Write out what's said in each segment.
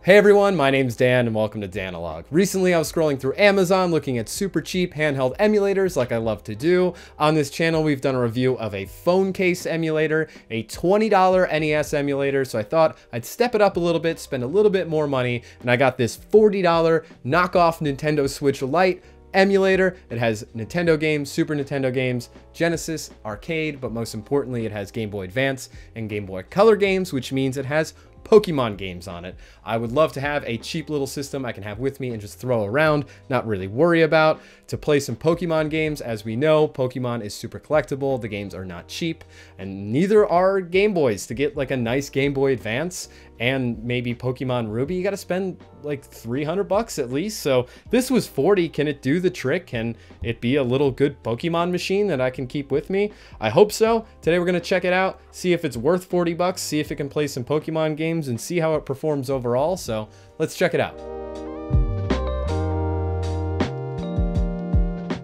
Hey everyone, my name's Dan and welcome to Danalog. Recently I was scrolling through Amazon looking at super cheap handheld emulators like I love to do. On this channel we've done a review of a phone case emulator, a $20 NES emulator, so I thought I'd step it up a little bit, spend a little bit more money, and I got this $40 knockoff Nintendo Switch Lite emulator. It has Nintendo games, Super Nintendo games, Genesis, arcade, but most importantly it has Game Boy Advance and Game Boy Color games, which means it has Pokemon games on it. I would love to have a cheap little system I can have with me and just throw around, not really worry about, to play some Pokemon games. As we know, Pokemon is super collectible, the games are not cheap, and neither are Game Boys. To get like a nice Game Boy Advance and maybe Pokemon Ruby, you gotta spend like 300 bucks at least. So this was 40. Can it do the trick? Can it be a little good Pokemon machine that I can keep with me? I hope so. Today we're gonna check it out, see if it's worth 40 bucks, see if it can play some Pokemon games, and see how it performs overall. So let's check it out.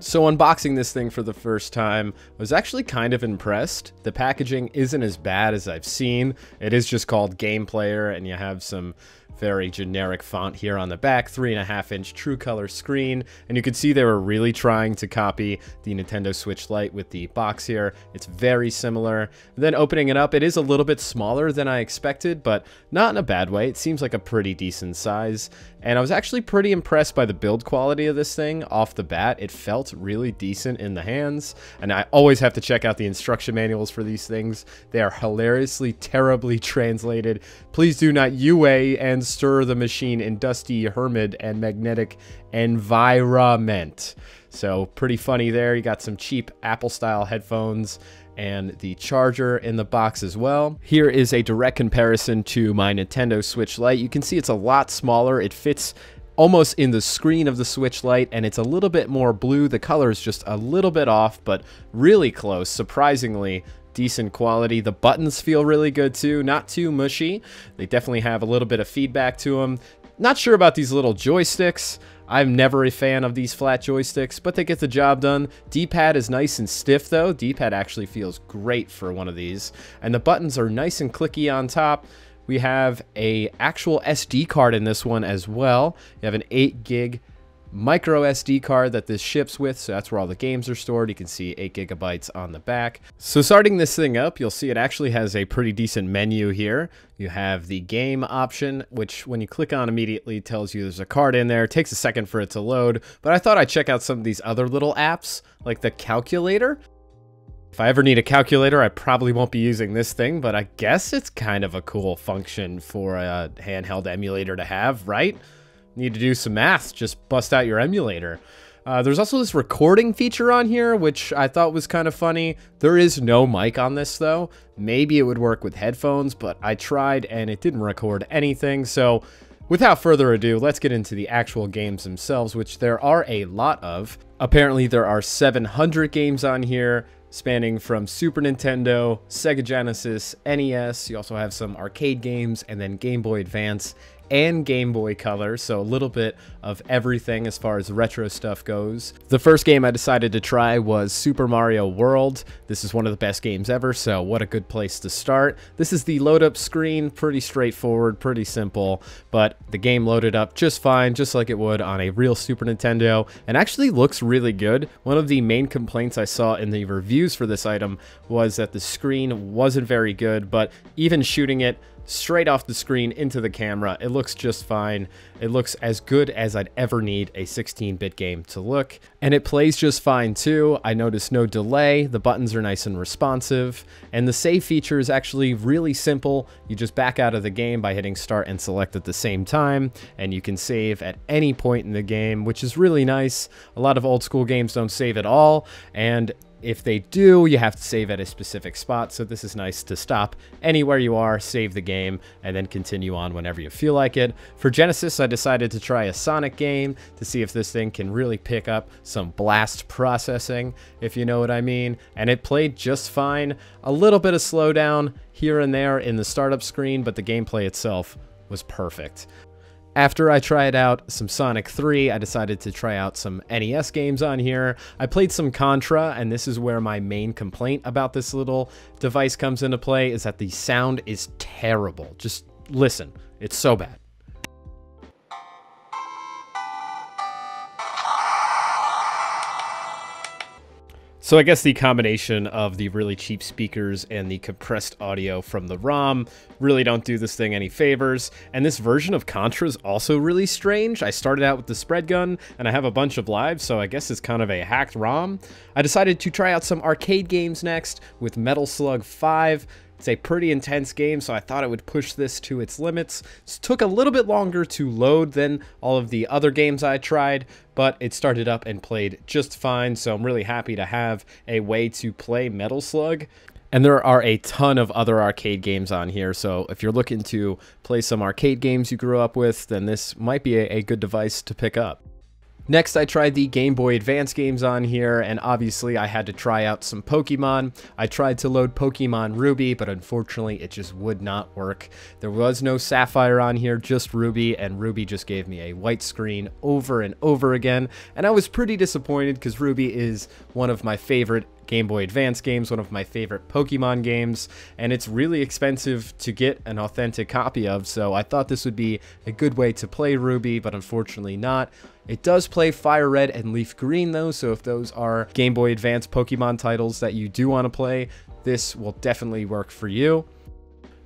So unboxing this thing for the first time, I was actually kind of impressed. The packaging isn't as bad as I've seen. It is just called Game Player, and you have some very generic font here on the back, 3.5-inch true color screen, and you can see they were really trying to copy the Nintendo Switch Lite with the box here. It's very similar. And then opening it up, it is a little bit smaller than I expected, but not in a bad way. It seems like a pretty decent size, and I was actually pretty impressed by the build quality of this thing off the bat. It felt really decent in the hands, and I always have to check out the instruction manuals for these things. They are hilariously terribly translated. Please do not UA and stir the machine in dusty, humid, and magnetic environment. So pretty funny there. You got some cheap Apple-style headphones and the charger in the box as well. Here is a direct comparison to my Nintendo Switch Lite. You can see it's a lot smaller. It fits almost in the screen of the Switch Lite, and it's a little bit more blue. The color is just a little bit off, but really close. Surprisingly decent quality. The buttons feel really good too, not too mushy. They definitely have a little bit of feedback to them. Not sure about these little joysticks. I'm never a fan of these flat joysticks, but they get the job done. D-pad is nice and stiff though. D-pad actually feels great for one of these. And the buttons are nice and clicky on top. We have a actual SD card in this one as well. You have an 8 gig micro SD card that this ships with, so that's where all the games are stored. You can see 8 gigabytes on the back. So starting this thing up, you'll see it actually has a pretty decent menu here. You have the game option, which when you click on immediately tells you there's a card in there. It takes a second for it to load, but I thought I'd check out some of these other little apps, like the calculator. If I ever need a calculator, I probably won't be using this thing, but I guess it's kind of a cool function for a handheld emulator to have, right? Need to do some math, just bust out your emulator. There's also this recording feature on here, which I thought was kind of funny. There is no mic on this though. Maybe it would work with headphones, but I tried and it didn't record anything. So without further ado, let's get into the actual games themselves, which there are a lot of. Apparently there are 700 games on here, spanning from Super Nintendo, Sega Genesis, NES. You also have some arcade games, and then Game Boy Advance and Game Boy Color, so a little bit of everything as far as retro stuff goes. The first game I decided to try was Super Mario World. This is one of the best games ever, so what a good place to start. This is the load up screen, pretty straightforward, pretty simple, but the game loaded up just fine, just like it would on a real Super Nintendo, and actually looks really good. One of the main complaints I saw in the reviews for this item was that the screen wasn't very good, but even shooting it straight off the screen into the camera, it looks just fine. It looks as good as I'd ever need a 16-bit game to look, and it plays just fine too. I noticed no delay, the buttons are nice and responsive, and the save feature is actually really simple. You just back out of the game by hitting start and select at the same time, and you can save at any point in the game, which is really nice. A lot of old school games don't save at all, and if they do, you have to save at a specific spot, so this is nice to stop anywhere you are, save the game, and then continue on whenever you feel like it. For Genesis, I decided to try a Sonic game to see if this thing can really pick up some blast processing, if you know what I mean, and it played just fine. A little bit of slowdown here and there in the startup screen, but the gameplay itself was perfect. After I tried out some Sonic 3, I decided to try out some NES games on here. I played some Contra, and this is where my main complaint about this little device comes into play, is that the sound is terrible. Just listen, it's so bad. So I guess the combination of the really cheap speakers and the compressed audio from the ROM really don't do this thing any favors. And this version of Contra is also really strange. I started out with the spread gun, and I have a bunch of lives, so I guess it's kind of a hacked ROM. I decided to try out some arcade games next with Metal Slug 5. It's a pretty intense game, so I thought it would push this to its limits. It took a little bit longer to load than all of the other games I tried, but it started up and played just fine, so I'm really happy to have a way to play Metal Slug. And there are a ton of other arcade games on here, so if you're looking to play some arcade games you grew up with, then this might be a good device to pick up. Next, I tried the Game Boy Advance games on here, and obviously I had to try out some Pokemon. I tried to load Pokemon Ruby, but unfortunately it just would not work. There was no Sapphire on here, just Ruby, and Ruby just gave me a white screen over and over again, and I was pretty disappointed because Ruby is one of my favorite Game Boy Advance games, one of my favorite Pokemon games, and it's really expensive to get an authentic copy of, so I thought this would be a good way to play Ruby, but unfortunately not. It does play Fire Red and Leaf Green though, so if those are Game Boy Advance Pokemon titles that you do want to play, this will definitely work for you.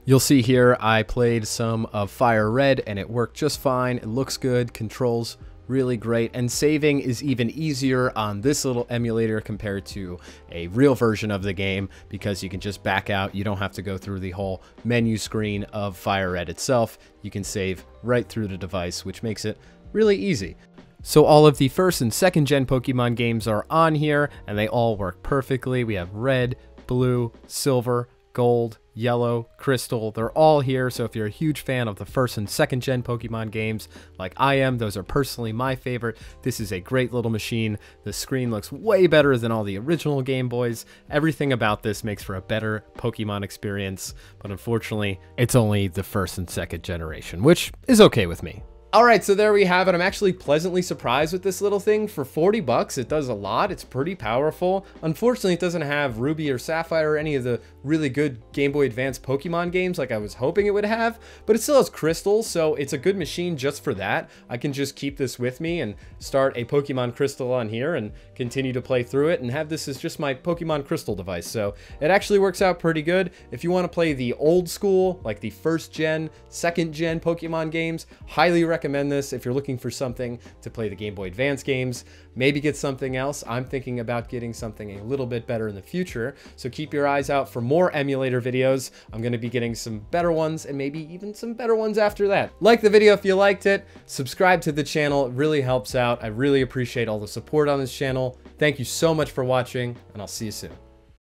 You'll see here I played some of Fire Red and it worked just fine. It looks good, controls really great, and saving is even easier on this little emulator compared to a real version of the game because you can just back out. You don't have to go through the whole menu screen of Fire Red itself. You can save right through the device, which makes it really easy. So all of the first and second gen Pokemon games are on here and they all work perfectly. We have red, blue, silver, gold, yellow, crystal. They're all here, so if you're a huge fan of the first and second gen Pokemon games like I am, those are personally my favorite. This is a great little machine. The screen looks way better than all the original Game Boys. Everything about this makes for a better Pokemon experience, but unfortunately it's only the first and second generation, which is okay with me. Alright, so there we have it. I'm actually pleasantly surprised with this little thing. For 40 bucks, it does a lot. It's pretty powerful. Unfortunately, it doesn't have Ruby or Sapphire or any of the really good Game Boy Advance Pokemon games like I was hoping it would have, but it still has Crystal, so it's a good machine just for that. I can just keep this with me and start a Pokemon Crystal on here and continue to play through it and have this as just my Pokemon Crystal device. So it actually works out pretty good. If you want to play the old school, like the first gen, second gen Pokemon games, highly recommend this. If you're looking for something to play the Game Boy Advance games, maybe get something else. I'm thinking about getting something a little bit better in the future, so keep your eyes out for more emulator videos. I'm going to be getting some better ones and maybe even some better ones after that. Like the video if you liked it, subscribe to the channel, it really helps out. I really appreciate all the support on this channel. Thank you so much for watching, and I'll see you soon.